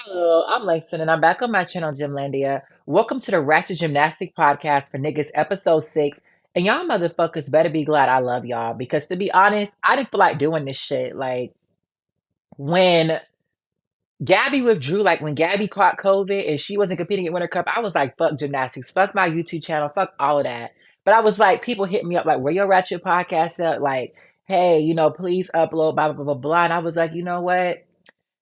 Hello, I'm Langston, and I'm back on my channel, Gymlandia. Welcome to the Ratchet Gymnastic Podcast for Niggas, Episode 6. And y'all motherfuckers better be glad I love y'all, because to be honest, I didn't feel like doing this shit. Like, when Gabby withdrew, like when Gabby caught COVID and she wasn't competing at Winter Cup, I was like, fuck gymnastics, fuck my YouTube channel, fuck all of that. But I was like, people hit me up, like, where your Ratchet podcast at? Like, hey, please upload, blah, blah, blah, blah, blah. And I was like, you know what?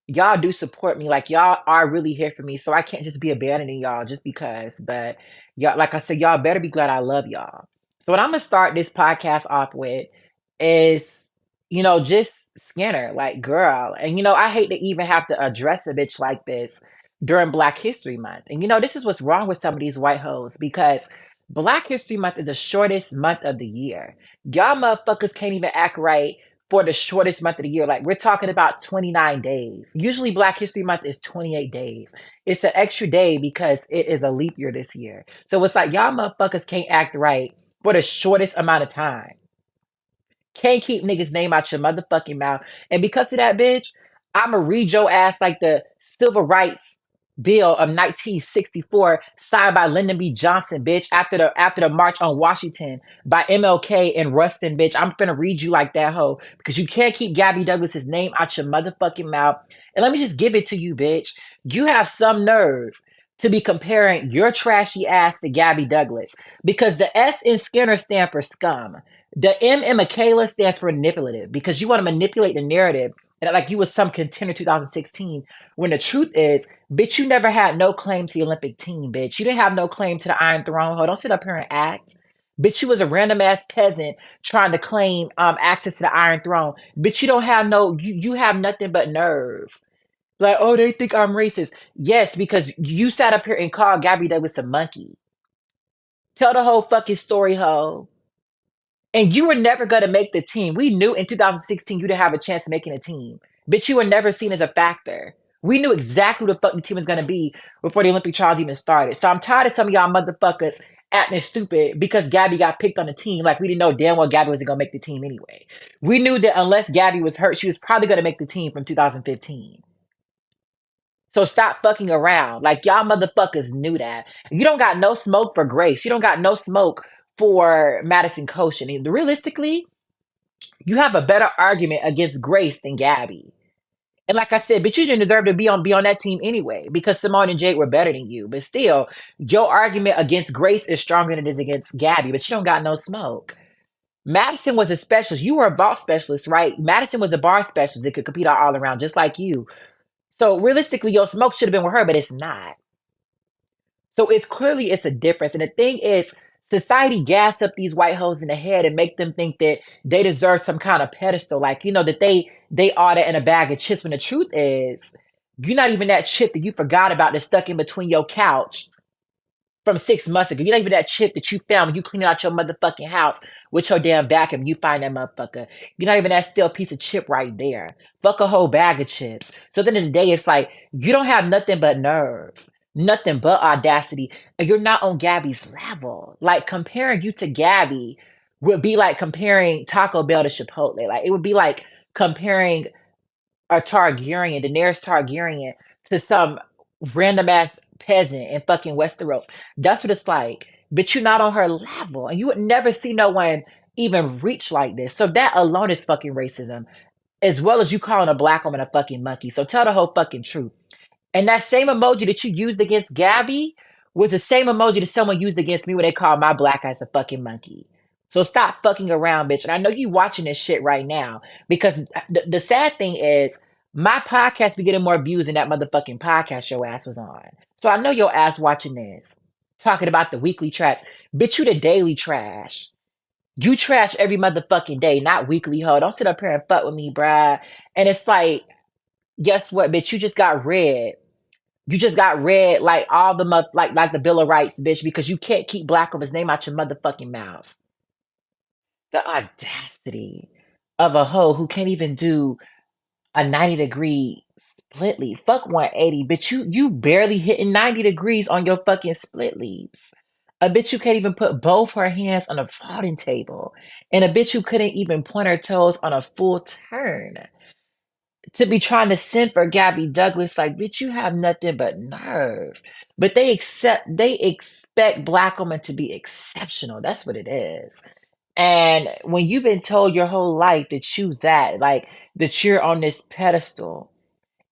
Y'all do support me. Like y'all are really here for me. So I can't just be abandoning y'all just because. But y'all, like I said, y'all better be glad I love y'all. So what I'm gonna start this podcast off with is, just Skinner, like girl. And I hate to even have to address a bitch like this during Black History Month. And this is what's wrong with some of these white hoes because Black History Month is the shortest month of the year. Y'all motherfuckers can't even act right for the shortest month of the year. Like we're talking about 29 days. Usually Black History Month is 28 days. It's an extra day because it is a leap year this year. So it's like y'all motherfuckers can't act right for the shortest amount of time. Can't keep niggas' name out your motherfucking mouth. And because of that, bitch, I'ma read your ass like the Civil Rights Bill of 1964 signed by Lyndon B. Johnson, bitch, after the March on Washington by MLK and Rustin, bitch. I'm finna read you like that hoe because you can't keep Gabby Douglas's name out your motherfucking mouth. And let me just give it to you, bitch. You have some nerve to be comparing your trashy ass to Gabby Douglas because the S in Skinner stand for scum. The M in Michaela stands for manipulative because you want to manipulate the narrative and act like you was some contender 2016 when the truth is, bitch, you never had no claim to the Olympic team, bitch. You didn't have no claim to the Iron Throne. Ho, don't sit up here and act. Bitch, you was a random ass peasant trying to claim access to the Iron Throne. Bitch, you don't have you have nothing but nerve. Like, oh, they think I'm racist. Yes, because you sat up here and called Gabby Douglas a monkey. Tell the whole fucking story, ho. And you were never going to make the team. We knew in 2016 you didn't have a chance of making a team. Bitch, you were never seen as a factor. We knew exactly who the fuck the team was going to be before the Olympic trials even started. So I'm tired of some of y'all motherfuckers acting stupid because Gabby got picked on the team. Like we didn't know damn well Gabby wasn't going to make the team anyway. We knew that unless Gabby was hurt, she was probably going to make the team from 2015. So stop fucking around. Like y'all motherfuckers knew that. You don't got no smoke for Grace. You don't got no smoke for Madison Koshin. And realistically, you have a better argument against Grace than Gabby. And like I said, but you didn't deserve to be on that team anyway because Simone and Jade were better than you. But still, your argument against Grace is stronger than it is against Gabby. But you don't got no smoke. Madison was a specialist. You were a vault specialist, right? Madison was a bar specialist that could compete all around, just like you. So realistically, your smoke should have been with her, but it's not. So it's a difference. And the thing is, society gas up these white hoes in the head and make them think that they deserve some kind of pedestal, like that they are that in a bag of chips. When the truth is, you're not even that chip that you forgot about that's stuck in between your couch from 6 months ago. You're not even that chip that you found when you cleaned out your motherfucking house with your damn vacuum. You find that motherfucker. You're not even that still piece of chip right there. Fuck a whole bag of chips. So at the end of the day, it's like you don't have nothing but nerve, nothing but audacity, and you're not on Gabby's level. Like comparing you to Gabby would be like comparing Taco Bell to Chipotle. Like it would be like comparing a Targaryen, Daenerys Targaryen, to some random ass peasant in fucking Westeros. That's what it's like. But you're not on her level. And you would never see no one even reach like this. So that alone is fucking racism. As well as you calling a black woman a fucking monkey. So tell the whole fucking truth. And that same emoji that you used against Gabby was the same emoji that someone used against me when they called my black ass a fucking monkey. So stop fucking around, bitch. And I know you watching this shit right now because the sad thing is my podcast be getting more views than that motherfucking podcast your ass was on. So I know your ass watching this. Talking about the weekly trash. Bitch, you the daily trash. You trash every motherfucking day, not weekly, ho. Don't sit up here and fuck with me, bruh. And it's like, guess what, bitch? You just got red. You just got read like all the like the Bill of Rights, bitch, because you can't keep Black woman's name out your motherfucking mouth. The audacity of a hoe who can't even do a 90-degree split lead. Fuck 180, bitch. You barely hitting 90 degrees on your fucking split leads. A bitch who can't even put both her hands on a folding table. And a bitch who couldn't even point her toes on a full turn. to be trying to send for Gabby Douglas, like, bitch, you have nothing but nerve. But they expect black women to be exceptional. That's what it is. And when you've been told your whole life that that you're on this pedestal,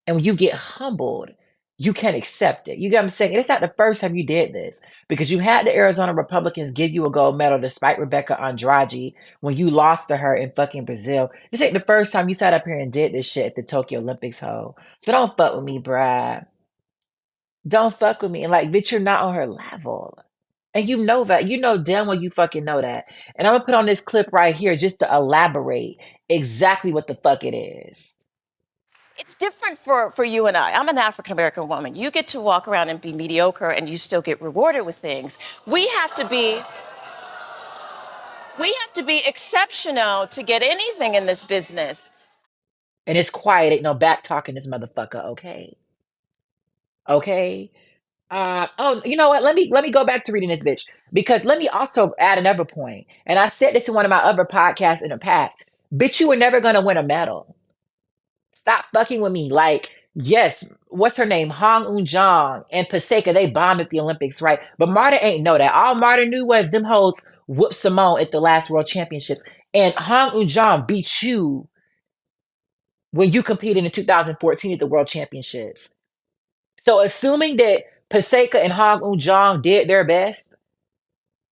and when you get humbled, you can't accept it. You get what I'm saying? And it's not the first time you did this because you had the Arizona Republicans give you a gold medal despite Rebecca Andrade when you lost to her in fucking Brazil. This ain't the first time you sat up here and did this shit at the Tokyo Olympics, ho. So don't fuck with me, bruh. Don't fuck with me. And like, bitch, you're not on her level. And you know that. You know damn well you fucking know that. And I'm gonna put on this clip right here just to elaborate exactly what the fuck it is. It's different for you and I. I'm an African American woman. You get to walk around and be mediocre and you still get rewarded with things. We have to be exceptional to get anything in this business. And it's quiet, ain't no back talking this motherfucker, okay? Okay. Oh, you know what? Let me go back to reading this bitch because let me also add another point. And I said this in one of my other podcasts in the past. Bitch, you were never gonna win a medal. Stop fucking with me. Like, yes, what's her name? Hong Un Jong and Paseka, they bombed at the Olympics, right? But Marta ain't know that. All Marta knew was them hoes whooped Simone at the last World Championships. And Hong Un Jong beat you when you competed in 2014 at the World Championships. So assuming that Paseka and Hong Un Jong did their best,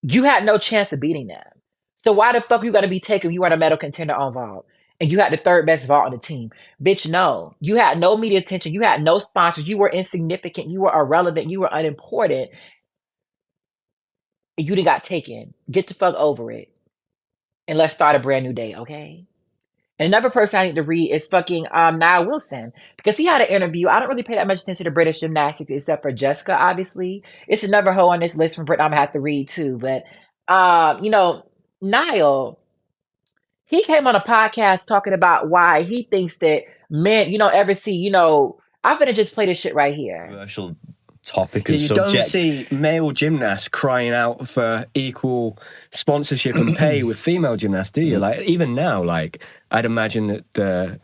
you had no chance of beating them. So why the fuck you gotta be taken? You were a medal contender on vault. And you had the third best vault on the team. Bitch, no. You had no media attention. You had no sponsors. You were insignificant. You were irrelevant. You were unimportant. And you done got taken. Get the fuck over it. And let's start a brand new day, okay? And another person I need to read is fucking Nile Wilson because he had an interview. I don't really pay that much attention to British gymnastics except for Jessica, obviously. It's another hoe on this list from Britain I'm gonna have to read too. But you know, Nile, he came on a podcast talking about why he thinks that men, ever see, I'm gonna just play this shit right here. Controversial topic Yeah, and you subject. don't see male gymnasts crying out for equal sponsorship and pay with female gymnasts, do you? Like, even now, like, I'd imagine that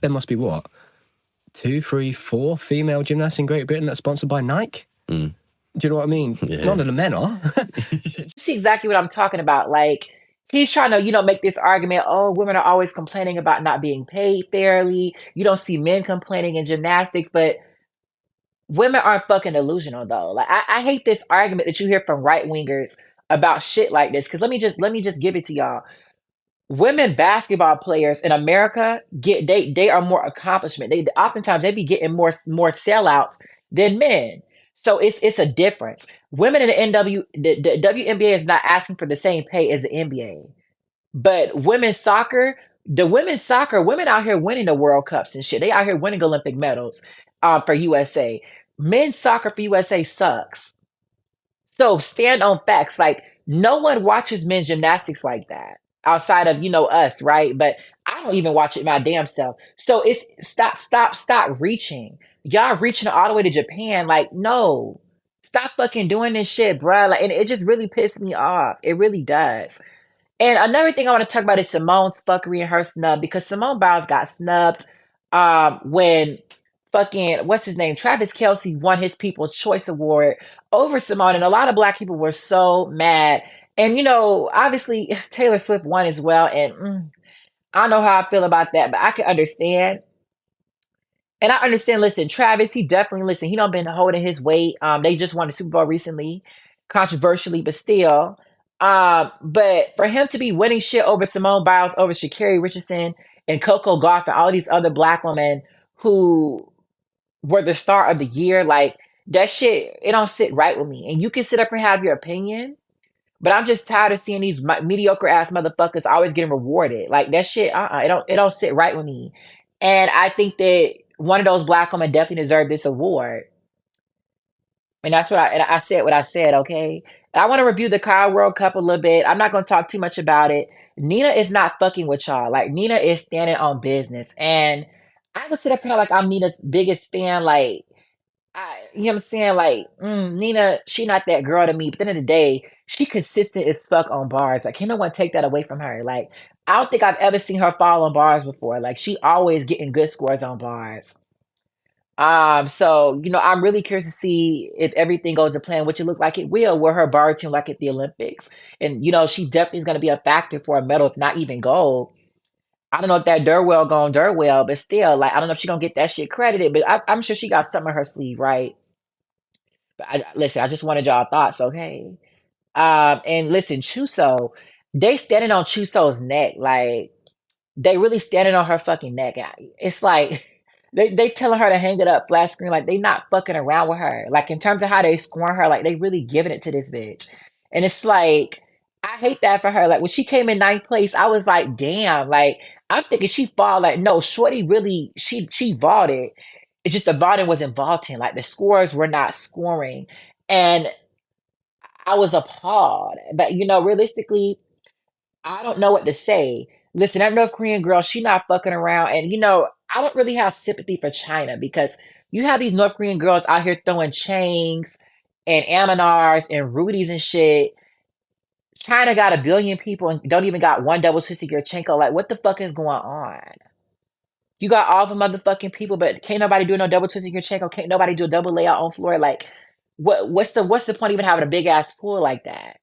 there must be what, 2, 3, 4 female gymnasts in Great Britain that's sponsored by Nike. Do you know what I mean? Yeah. None of the men are. You see exactly what I'm talking about. Like, he's trying to, make this argument, oh, women are always complaining about not being paid fairly. You don't see men complaining in gymnastics, but women aren't fucking delusional though. Like, I hate this argument that you hear from right wingers about shit like this. Cause let me just give it to y'all. Women basketball players in America they are more accomplishment. They oftentimes they be getting more sellouts than men. So it's a difference. Women in the the WNBA is not asking for the same pay as the NBA. But women's soccer, women out here winning the World Cups and shit. They out here winning Olympic medals for USA. Men's soccer for USA sucks. So stand on facts. Like no one watches men's gymnastics like that outside of us, right? But I don't even watch it my damn self. So it's stop reaching. Y'all reaching all the way to Japan. Like no, stop fucking doing this shit, bruh. Like, and it just really pissed me off. It really does. And another thing I want to talk about is Simone's fuckery and her snub because Simone Biles got snubbed when fucking what's his name Travis Kelsey won his People's Choice Award over Simone, and a lot of black people were so mad. And obviously Taylor Swift won as well, and I don't know how I feel about that, but I can understand. And I understand, listen, Travis, he definitely, listen, he don't been holding his weight. They just won the Super Bowl recently, controversially, but still. But for him to be winning shit over Simone Biles, over Sha'Carri Richardson, and Coco Gauff, and all these other black women who were the star of the year, like, that shit, it don't sit right with me. And you can sit up and have your opinion, but I'm just tired of seeing these mediocre ass motherfuckers always getting rewarded. Like that shit, it don't sit right with me. And I think that one of those black women definitely deserved this award. And that's and I said what I said, okay? I want to review the Cairo World Cup a little bit. I'm not going to talk too much about it. Nina is not fucking with y'all. Like, Nina is standing on business. And I would sit up here like I'm Nina's biggest fan. Like, you know what I'm saying? Like, Nina, she not that girl to me. But at the end of the day, she consistent as fuck on bars. Like, can no one take that away from her? Like, I don't think I've ever seen her fall on bars before. Like, she always getting good scores on bars. So I'm really curious to see if everything goes to plan, which it looked like it will, with her bar team like at the Olympics. And she definitely is gonna be a factor for a medal, if not even gold. I don't know if that Durwell going Durwell, but still, like, I don't know if she gonna get that shit credited, but I'm sure she got something in her sleeve, right? But listen, I just wanted y'all thoughts, okay? And listen, Chuso, they standing on Chuso's neck, like they really standing on her fucking neck. It's like they telling her to hang it up flat screen, like they not fucking around with her. Like in terms of how they scoring her, like they really giving it to this bitch. And it's like I hate that for her. Like when she came in ninth place, I was like, damn, like I'm thinking she fall. Like, no, Shorty really she vaulted. It's just the vaulting wasn't vaulting. Like the scores were not scoring. And I was appalled. But realistically, I don't know what to say. Listen, that North Korean girl, she not fucking around. And I don't really have sympathy for China because you have these North Korean girls out here throwing Changs and Aminars and Rudies and shit. China got 1 billion people and don't even got one double twisted Yurchenko. Like, what the fuck is going on? You got all the motherfucking people, but can't nobody do no double twisted Yurchenko. Can't nobody do a double layout on floor. Like, what's the point of even having a big ass pool like that?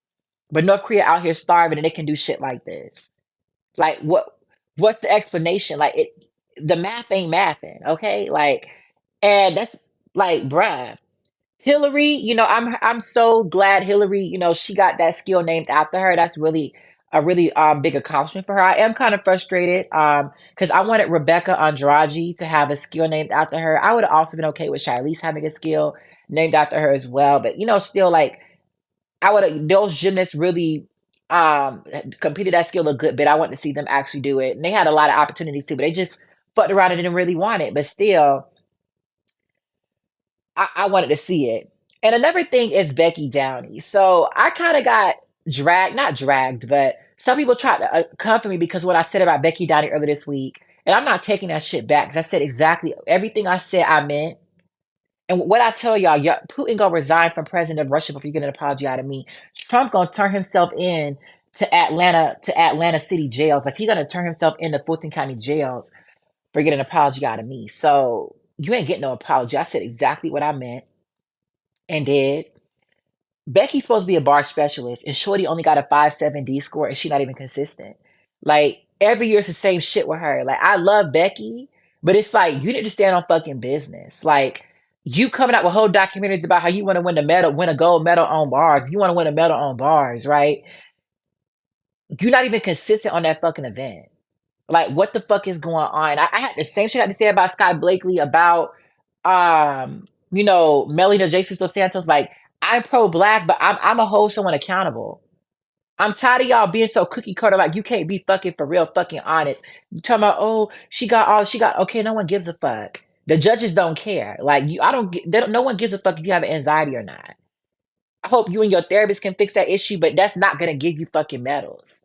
But North Korea out here starving and they can do shit like this. Like what's the explanation? Like the math ain't mathing, okay? Like and that's like bruh. Hillary, I'm so glad Hillary, she got that skill named after her. That's really a really big accomplishment for her. I am kind of frustrated because I wanted Rebecca Andrade to have a skill named after her. I would have also been okay with Charlize having a skill named after her as well. But still like I would have those gymnasts really competed that skill a good bit. I want to see them actually do it. And they had a lot of opportunities too, but they just fucked around and didn't really want it. But still, I wanted to see it. And another thing is Becky Downey. So I kind of got dragged, not dragged, but some people tried to come for me because what I said about Becky Downey earlier this week. And I'm not taking that shit back because I said exactly everything I said I meant. And what I tell y'all, Putin gonna resign from president of Russia before you get an apology out of me. Trump gonna turn himself in to Atlanta city jails. Like he gonna turn himself into Fulton County jails for getting an apology out of me. So you ain't getting no apology. I said exactly what I meant and did. Becky's supposed to be a bar specialist, and Shorty only got a 5.7 D score, and she not even consistent. Like every year it's the same shit with her. Like I love Becky, but it's like you need to stand on fucking business. Like you coming out with whole documentaries about how you want to win a medal, win a gold medal on bars. You want to win a medal on bars, right? You're not even consistent on that fucking event. Like what the fuck is going on? I had the same shit I had to say about Sky Blakely, about Melina Jesus Dos Santos. Like I'm pro black, but I'm a hold someone accountable. I'm tired of y'all being so cookie cutter, like you can't be fucking for real fucking honest. You talking about, oh, she got okay, no one gives a fuck. The judges don't care. Like I don't get they don't, no one gives a fuck if you have anxiety or not. I hope you and your therapist can fix that issue, but that's not gonna give you fucking medals.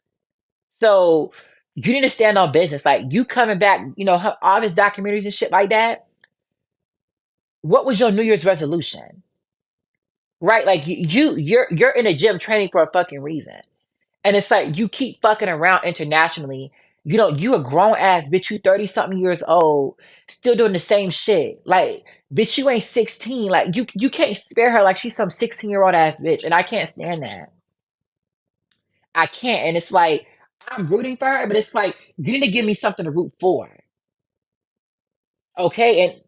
So you need to stand on business. Like you coming back, all these documentaries and shit like that. What was your New Year's resolution? Right? Like you're in a gym training for a fucking reason. And it's like you keep fucking around internationally. You a grown ass bitch, you 30 something years old, still doing the same shit. Like, bitch, you ain't 16. Like you can't spare her like she's some 16-year-old ass bitch. And I can't stand that. I can't. And it's like I'm rooting for her, but it's like you need to give me something to root for. Okay. And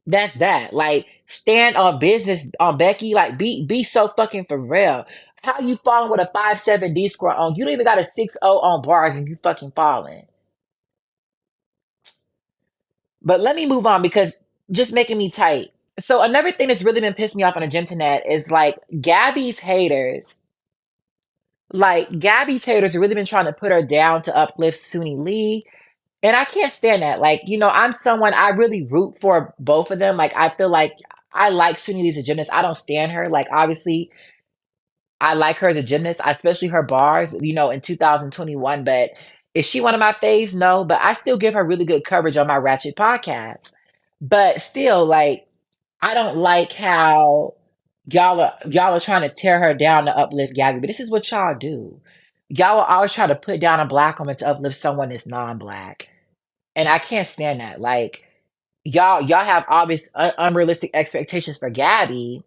that's that. Like, stand on business on Becky. Like, be so fucking for real. How you falling with a 5.7 D score on? You don't even got a 6.0 on bars and you fucking falling. But let me move on because just making me tight. So another thing that's really been pissing me off on the gym tonight is like Gabby's haters. Like Gabby's haters have really been trying to put her down to uplift Suni Lee. And I can't stand that. Like, I'm someone I really root for both of them. Like, I feel like I like Suni Lee as a gymnast. I don't stand her. Like, obviously, I like her as a gymnast, especially her bars, in 2021. But is she one of my faves? No, but I still give her really good coverage on my Ratchet podcast. But still, like, I don't like how y'all are trying to tear her down to uplift Gabby, but this is what y'all do. Y'all will always try to put down a black woman to uplift someone that's non-black, and I can't stand that. Like y'all have obvious unrealistic expectations for Gabby,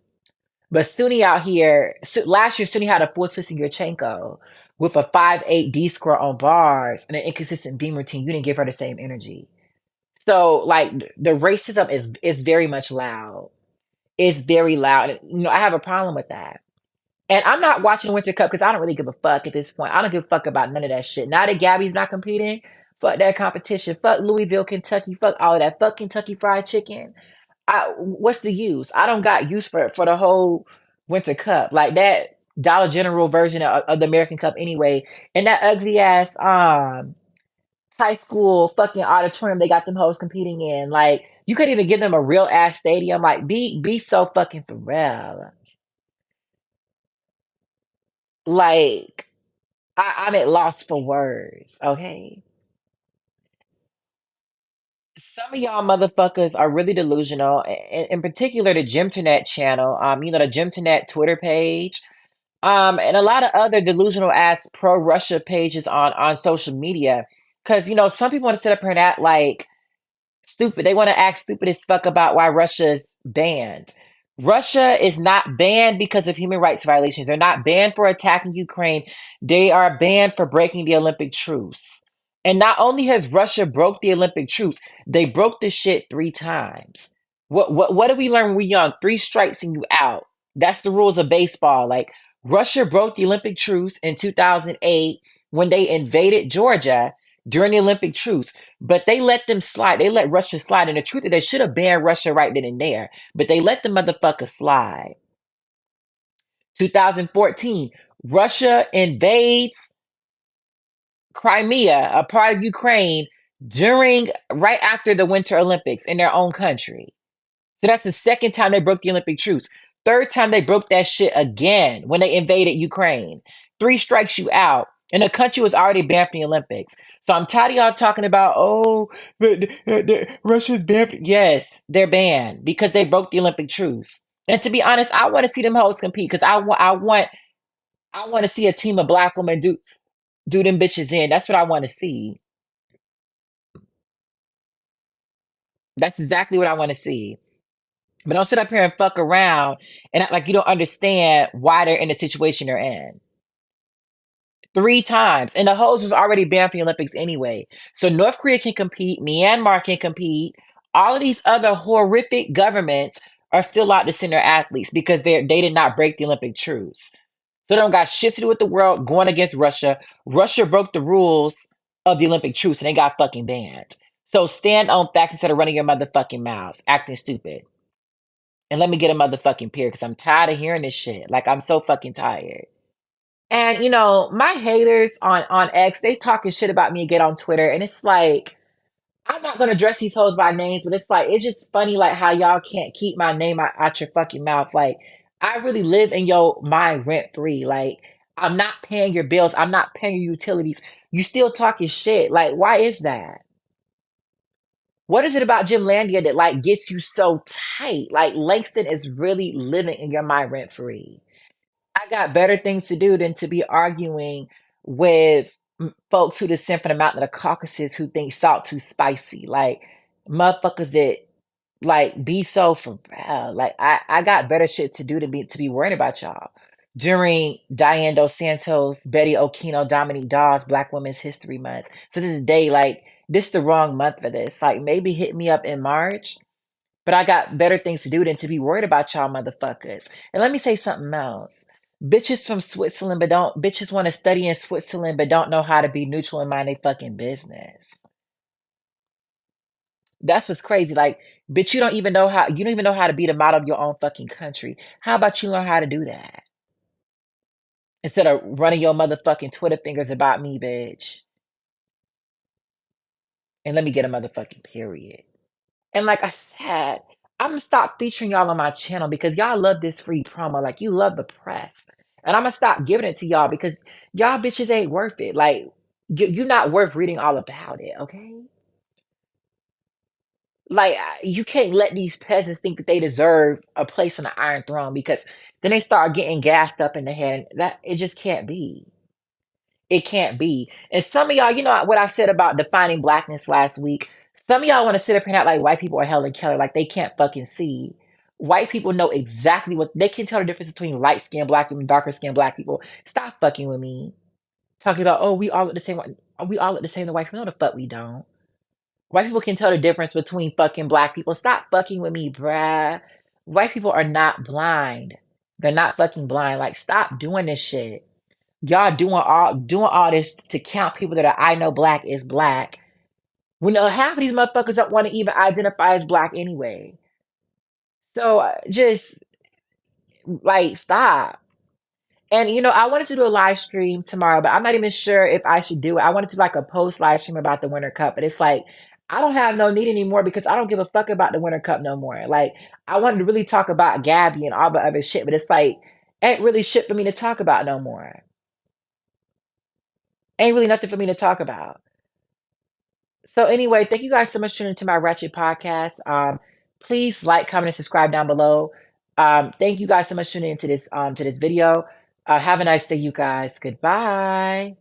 but Suni out here. Last year, Suni had a full Sissy Yurchenko with a 5'8" D score on bars and an inconsistent beam routine. You didn't give her the same energy. So like the racism is very much loud. It's very loud. And, I have a problem with that. And I'm not watching the Winter Cup because I don't really give a fuck at this point. I don't give a fuck about none of that shit. Now that Gabby's not competing, fuck that competition. Fuck Louisville, Kentucky. Fuck all of that. Fuck Kentucky Fried Chicken. What's the use? I don't got use for the whole Winter Cup. Like that Dollar General version of the American Cup anyway. And that ugly ass high school fucking auditorium they got them hoes competing in. Like you couldn't even give them a real ass stadium. Like be so fucking for real. Like I'm at loss for words. Okay. Some of y'all motherfuckers are really delusional. In particular, the Gymternet channel. The Gymternet Twitter page. And a lot of other delusional ass pro Russia pages on social media. Cause some people want to sit up here and act like stupid. They want to act stupid as fuck about why Russia's banned. Russia is not banned because of human rights violations. They're not banned for attacking Ukraine. They are banned for breaking the Olympic truce. And not only has Russia broke the Olympic truce, they broke this shit 3 times. What did we learn when we young? 3 strikes and you out. That's the rules of baseball. Like Russia broke the Olympic truce in 2008 when they invaded Georgia during the Olympic truce. But they let them slide. They let Russia slide. And the truth is, they should have banned Russia right then and there. But they let the motherfucker slide. 2014, Russia invades Crimea, a part of Ukraine, right after the Winter Olympics in their own country. So that's the second time they broke the Olympic truce. Third time they broke that shit again when they invaded Ukraine. 3 strikes you out. And the country was already banned from the Olympics. So I'm tired of y'all talking about, oh, but Russia's banned. Yes, they're banned because they broke the Olympic truce. And to be honest, I want to see them hoes compete because I want to see a team of black women do them bitches in. That's what I want to see. That's exactly what I want to see. But don't sit up here and fuck around and act like you don't understand why they're in the situation they're in. 3 times. And the hoes was already banned from the Olympics anyway. So North Korea can compete, Myanmar can compete. All of these other horrific governments are still allowed to send their athletes because they did not break the Olympic truce. So they don't got shit to do with the world going against Russia. Russia broke the rules of the Olympic truce and they got fucking banned. So stand on facts instead of running your motherfucking mouths, acting stupid. And let me get a motherfucking period because I'm tired of hearing this shit. Like I'm so fucking tired. And my haters on X, they talking shit about me and get on Twitter, and it's like I'm not gonna address these hoes by names, but it's like it's just funny like how y'all can't keep my name out your fucking mouth. Like I really live in your mind rent free. Like I'm not paying your bills, I'm not paying your utilities. You still talking shit. Like why is that? What is it about Gymlandia that like gets you so tight? Like Langston is really living in your mind rent free. I got better things to do than to be arguing with folks who descend from the mountain of the Caucasus who think salt too spicy. Like motherfuckers that like be so for real. Like I got better shit to do to be worrying about y'all. During Diane Dos Santos, Betty Okino, Dominique Dawes, Black Women's History Month. So then the day, like, this the wrong month for this. Like maybe hit me up in March. But I got better things to do than to be worried about y'all motherfuckers. And let me say something else. Bitches from Switzerland, bitches want to study in Switzerland, but don't know how to be neutral and mind their fucking business. That's what's crazy. Like, bitch, you don't even know how to be the model of your own fucking country. How about you learn how to do that? Instead of running your motherfucking Twitter fingers about me, bitch. And let me get a motherfucking period. And like I said, I'm gonna stop featuring y'all on my channel because y'all love this free promo. Like you love the press. And I'm gonna stop giving it to y'all because y'all bitches ain't worth it. Like you're not worth reading all about it, okay? Like you can't let these peasants think that they deserve a place on the Iron Throne because then they start getting gassed up in the head. That it just can't be. It can't be. And some of y'all, you know what I said about defining blackness last week. Some of y'all want to sit up here and act like white people are Helen Keller, like they can't fucking see. White people know exactly what they can tell the difference between light skinned black people and darker skinned black people. Stop fucking with me. Talking about, oh, we all look the same. We all look the same to white people. No, the fuck we don't. White people can tell the difference between fucking black people. Stop fucking with me, bruh. White people are not blind. They're not fucking blind. Like, stop doing this shit. Y'all doing all this to count people that are I know black is black. When half of these motherfuckers don't want to even identify as black anyway. So just like stop. And I wanted to do a live stream tomorrow, but I'm not even sure if I should do it. I wanted to do like a post live stream about the Winter Cup, but it's like I don't have no need anymore because I don't give a fuck about the Winter Cup no more. Like I wanted to really talk about Gabby and all the other shit, but it's like ain't really shit for me to talk about no more. Ain't really nothing for me to talk about. So anyway, thank you guys so much for tuning into my Ratchet podcast. Please like, comment, and subscribe down below. Thank you guys so much for tuning into this video. Have a nice day, you guys. Goodbye.